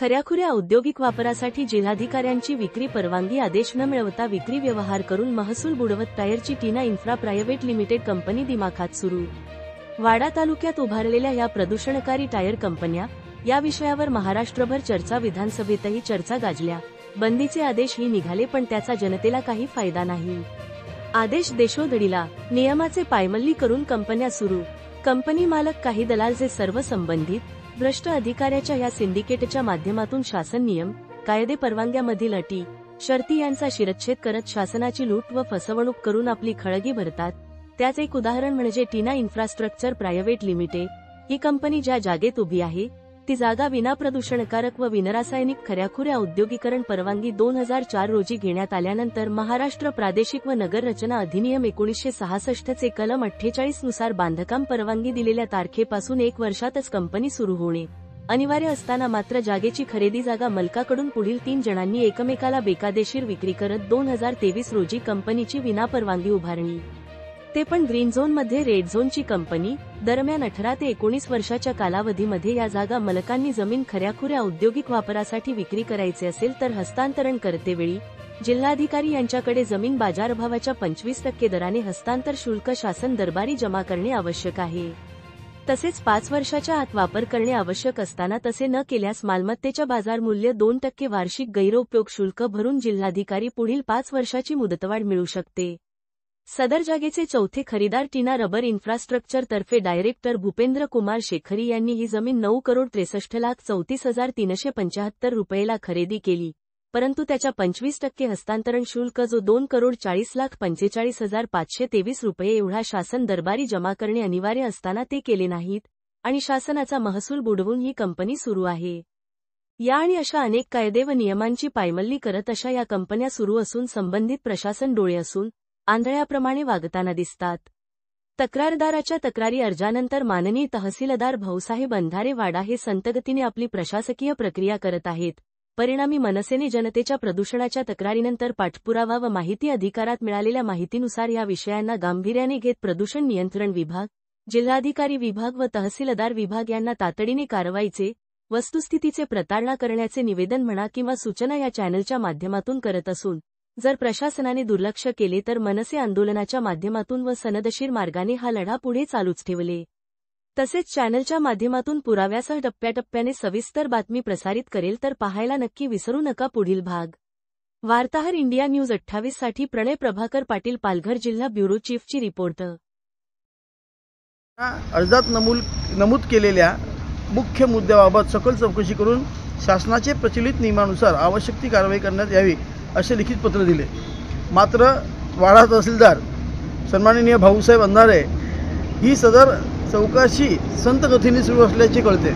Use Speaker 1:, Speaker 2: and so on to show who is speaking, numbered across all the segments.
Speaker 1: खऱ्याखुऱ्या औद्योगिक वापरासाठी जिल्हाधिकाऱ्यांची विक्री परवानगी आदेश न मिळवता विक्री व्यवहार करून महसूल बुडवत टायरची टीना इन्फ्रा प्रायव्हेट लिमिटेड कंपनी दिमाखात सुरू। वाडा तालुक्यात उभारलेल्या या प्रदूषणकारी टायर कंपन्या या विषयावर महाराष्ट्रभर चर्चा, विधानसभेतही चर्चा गाजल्या। बंदीचे आदेशही निघाले, पण त्याचा जनतेला काही फायदा नाही। आदेश देशोधडीला, नियमाचे पायमल्ली करून कंपन्या सुरू। कंपनी मालक, काही दलाल जे सर्व संबंधित भ्रष्ट अधिकाऱ्याच्या या सिंडिकेटच्या माध्यमातून शासन नियम, कायदे, परवानग्यामधील अटी, शर्ती यांचा शिरच्छेद करत शासनाची लूट व फसवणूक करून आपली खळगी भरतात। त्याच एक उदाहरण म्हणजे टीना इन्फ्रास्ट्रक्चर प्रायव्हेट लिमिटेड। ही कंपनी ज्या जागेत उभी आहे ती जागा विनाप्रदूषणकारक व विनरासायनिक खऱ्याखुऱ्या औद्योगिकरण परवानगी 2004 रोजी घेण्यात आल्यानंतर महाराष्ट्र प्रादेशिक व नगर रचना अधिनियम 1966 चे कलम 48 नुसार बांधकाम परवानगी दिलेल्या तारखेपासून 1 वर्षातच कंपनी सुरू होणे अनिवार्य असताना मात्र जागेची खरेदी जागा मालकाकडून पुढील 3 जणांनी एकमेकाला बेकायदेशीर विक्री करत 2023 रोजी कंपनीची विनापरवानगी उभारणी, ते पण ग्रीन झोन मध्ये रेड झोनची कंपनी। दरम्यान 18 ते 19 वर्षाच्या कालावधीमध्ये या जागा मालकांनी जमीन खऱ्याखुऱ्या औद्योगिक वापरासाठी विक्री करायचे असेल तर हस्तांतरण करतेवेळी जिल्हाधिकारी यांच्याकडे जमीन बाजारभावाच्या 25% दराने हस्तांतर शुल्क शासन दरबारी जमा करणे आवश्यक आहे। तसेच 5 वर्षाच्या आत वापर करणे आवश्यक असताना तसे न केल्यास मालमत्तेच्या बाजार मूल्य 2% वार्षिक गैरोपयोग शुल्क भरून जिल्हाधिकारी पुढील 5 वर्षाची मुदतवाढ मिळू शकते। सदर जागेचे चौथे खरेदीदार टीना रबर इन्फ्रास्ट्रक्चर तर्फे डायरेक्टर भूपेंद्र कुमार शेखरी यांनी ही जमीन 9,63,34,375 रुपयेला खरेदी केली, परंतु त्याच्या 25% हस्तांतरण शुल्क जो 2,40,45,523 रुपये एवढा शासन दरबारी जमा करणे अनिवार्य असताना ते केले नाहीत आणि शासनाचा महसूल बुडवून ही कंपनी सुरू आहे। या आणि अशा अनेक कायदे व नियमांची पायमल्ली करत अशा या कंपन्या सुरू असून संबंधित प्रशासन डोळे असून आंधळ्याप्रमाणे वागताना दिसतात। तक्रारदाराच्या तक्रारी अर्जानंतर माननीय तहसीलदार भाऊसाहेब अंधारे वाडा हे संतगतीने आपली प्रशासकीय प्रक्रिया करत आहेत। परिणामी मनसेने जनतेच्या प्रदूषणाच्या तक्रारीनंतर पाठपुरावा व माहिती अधिकारात मिळालेल्या माहितीनुसार या विषयांना गांभीर्याने घेत प्रदूषण नियंत्रण विभाग, जिल्हाधिकारी विभाग व तहसीलदार विभाग यांना तातडीने कारवाईचे, वस्तुस्थितीचे प्रतारणा करण्याचे निवेदन म्हणा किंवा सूचना या चॅनलच्या माध्यमातून करत असून जर प्रशासनाने दुर्लक्ष केले तर मनसे आंदोलनाच्या माध्यमातून व सनदशीर मार्गाने हा लढा पुढे चालूच ठेवले। तसेच चॅनलच्या माध्यमातून पुराव्यासह टप्प्याटप्प्याने सविस्तर बातमी प्रसारित करेल, तर पाहायला नक्की विसरू नका पुढील भाग। वार्ताहर इंडिया न्यूज 28 साठी प्रणय प्रभाकर पाटील, पालघर जिल्हा ब्युरो चीफची रिपोर्ट।
Speaker 2: अर्जात नमूद केलेल्या मुख्य मुद्द्याबाबत सखोल चौकशी करून शासनाचे प्रचलित नियमानुसार आवश्यक ती कारवाई करण्यात यावी असे लिखित पत्र दिले। मात्र वाडा तहसीलदार सन्माननीय भाऊसाहेब अंधारे ही सदर चौकशी संतगतीने सुरू असल्याचे कळते।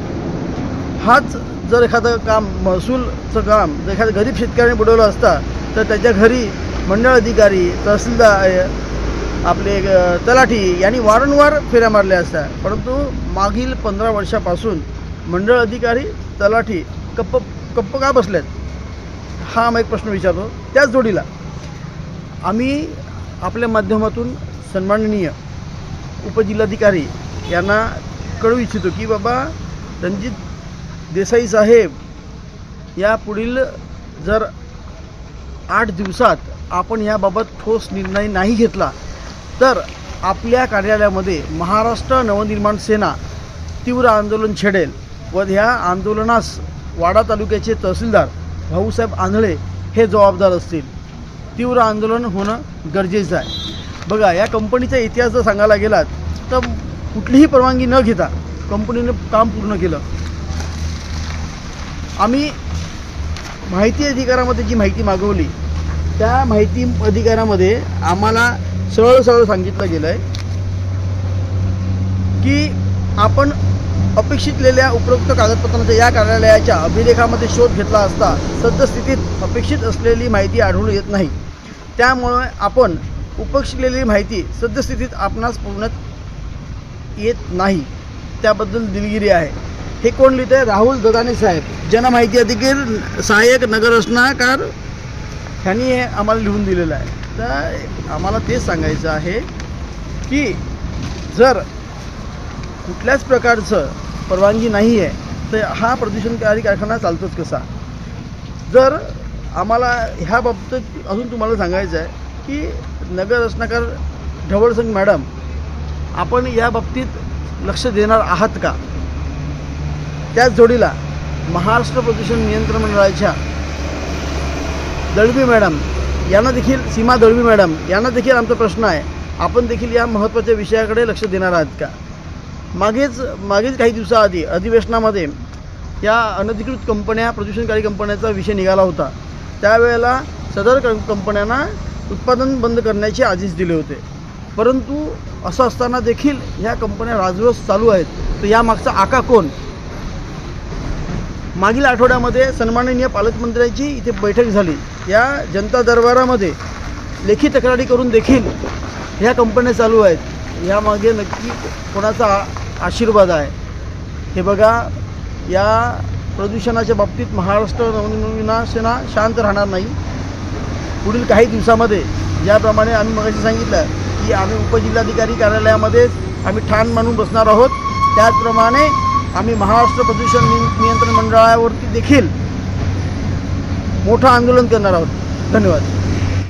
Speaker 2: हाच जर एखादं काम, महसूलचं काम जर एखाद्या गरीब शेतकऱ्याने बुडवलं असता तर त्याच्या घरी मंडळ अधिकारी, तहसीलदार, आपले तलाठी यांनी वारंवार फेऱ्या मारल्या असत्या, परंतु मागील 15 वर्षापासून मंडळ अधिकारी, तलाठी कप्प का बसलेत हा मी एक प्रश्न विचारतो। त्याच जोडीला आम्ही आपल्या माध्यमातून सन्माननीय उपजिल्हाधिकारी यांना कळवू इच्छितो की बाबा रणजित देसाई साहेब या पुढील जर 8 दिवसात आपण याबाबत ठोस निर्णय नाही घेतला तर आपल्या कार्यालयामध्ये महाराष्ट्र नवनिर्माण सेना तीव्र आंदोलन छेडेल व ह्या आंदोलनास वाडा तालुक्याचे तहसीलदार भाऊसाहेब आंधळे हे जबाबदार असतील। तीव्र आंदोलन होणं गरजेचं आहे। बघा, या कंपनीचा इतिहास जर सांगायला गेलात तर कुठलीही परवानगी न घेता कंपनीने काम पूर्ण केलं। आम्ही माहिती अधिकारामध्ये जी माहिती मागवली त्या माहिती अधिकारामध्ये आम्हाला सरळ सांगितलं गेलं आहे की आपण अपेक्षितलेल्या उपरोक्त कागदपत्रांचा या कार्यालयाच्या अभिलेखामध्ये शोध घेतला असता सद्यस्थितीत अपेक्षित असलेली माहिती आढळून येत नाही, त्यामुळे आपण अपेक्षितलेली माहिती सद्यस्थितीत आपणास पुरवण्यात येत नाही, त्याबद्दल दिलगिरी आहे। हे कोण लिहित आहे? राहुल ददाने साहेब, जनमाहिती अधिकारी, सहाय्यक नगर रचनाकार, ह्यांनी हे आम्हाला लिहून दिलेलं आहे। तर आम्हाला तेच सांगायचं आहे की जर कुठल्याच प्रकारचं परवानगी नाही आहे तर हा प्रदूषणकारी कारखाना चालतोच कसा. जर आम्हाला ह्या बाबतीत अजून तुम्हाला सांगायचं आहे की नगर रचनाकार ढवळसिंग मॅडम, आपण या बाबतीत लक्ष देणार आहात का. त्याच जोडीला महाराष्ट्र प्रदूषण नियंत्रण मंडळाच्या दळवी मॅडम यांना देखील, सीमा दळवी मॅडम यांना देखील आमचा प्रश्न आहे, आपण देखील या महत्त्वाच्या विषयाकडे लक्ष देणार आहात का. मागेच काही दिवसाआधी अधिवेशनामध्ये या अनधिकृत कंपन्या, प्रदूषणकारी कंपन्याचा विषय निघाला होता. त्यावेळेला सदर कंपन्यांना उत्पादन बंद करण्याचे आदेश दिले होते. परंतु असं असताना देखील ह्या कंपन्या राजरोस चालू आहेत. तर यामागचा आका कोण. मागील आठवड्यामध्ये सन्माननीय पालकमंत्र्यांची इथे बैठक झाली. या जनता दरबारामध्ये लेखी तक्रारी करून देखील ह्या कंपन्या चालू आहेत. यामागे नक्की कोणाचा आशीर्वाद आहे. हे बघा, या प्रदूषणाच्या बाबतीत महाराष्ट्र नवनिर्माण सेना शांत राहणार नाही. पुढील काही दिवसामध्ये ज्याप्रमाणे आम्ही मगाशी सांगितलं की आम्ही उपजिल्हाधिकारी कार्यालयामध्येच आम्ही ठाण मानून बसणार आहोत, त्याचप्रमाणे आम्ही महाराष्ट्र प्रदूषण नियंत्रण मंडळावरती देखील मोठं आंदोलन करणार आहोत. धन्यवाद.